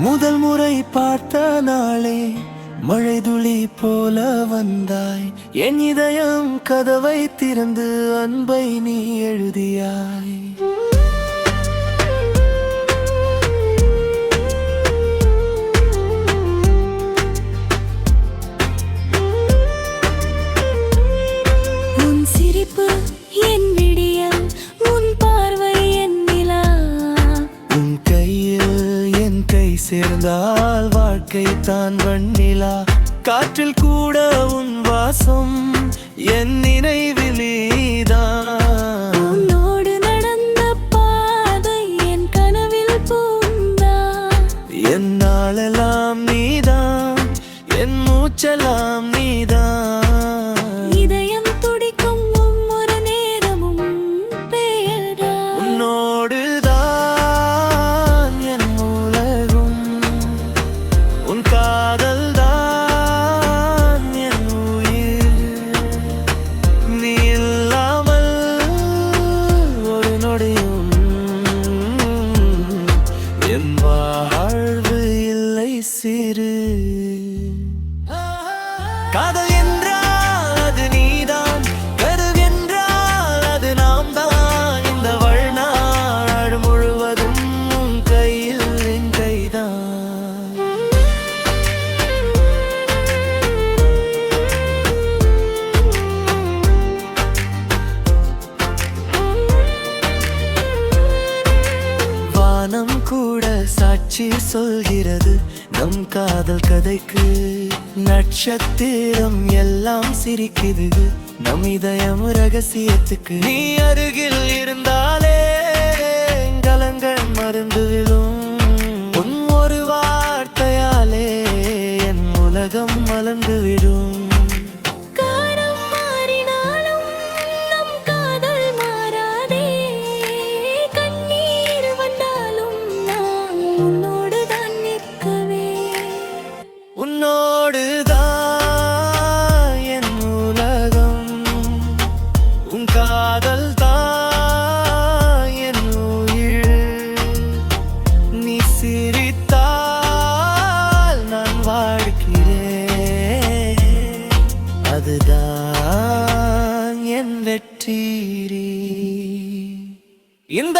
முதல் முறை பார்த்த நாளே மழை துளி போல வந்தாய். என் இதயம் கதவை திறந்து அன்பை நீ எழுதியாய். உன் சிரிப்பு என் விடியல், உன் பார்வை என் நிலா. உன் கையில் என் கை சேர்ந்தால் வாழ்க்கை தான் வண்ணிலா. காற்றில் கூட உன் வாசம், என் நினைவில் நீதான். உன்னோடு நடந்த பாதை என் கனவில் பூந்தான். என் நாளெல்லாம் நீதான், என் மூச்செல்லாம் நீதான். இதயம் துடிக்கும் ஒவ்வொரு நேரமும் பெயர்தான். உன்னோடுதான் என் உலகம், உன் காதல் தான் என் உயிர். நீ இல்லாமல் ஒரு நொடியும் என் வாழ்வு இல்லை சிறு. காதல் என்றால் அது நீதான், கருவென்றால் அது நாம் தான். இந்த வாழ்நாள் முழுவதும் உன் கையில் என் கைதான். வானம் கூட சாட்சி சொல்கிறது நம் காதல் கதைக்கு. நட்சத்திரம் எல்லாம் சிரிக்குது நம் இதயம் ரகசியத்துக்கு. நீ அருகில் இருந்தாலே கலங்கள் மறந்து விடும். உன் ஒரு வார்த்தையாலே என் உலகம் மலர்ந்து விடும். காலம் மாறினாலும் நம் காதல் மாறாதே. கண்ணீர் வந்தாலும் நான் உன்னோடு தான் நிற்கவே. உன்னோடுதான் என் உலகம், உன் காதல் தான் என் உயிர். நீ சிரித்தால் நான் வாழ்கிறேன், அதுதான் என் வெற்றி. இந்த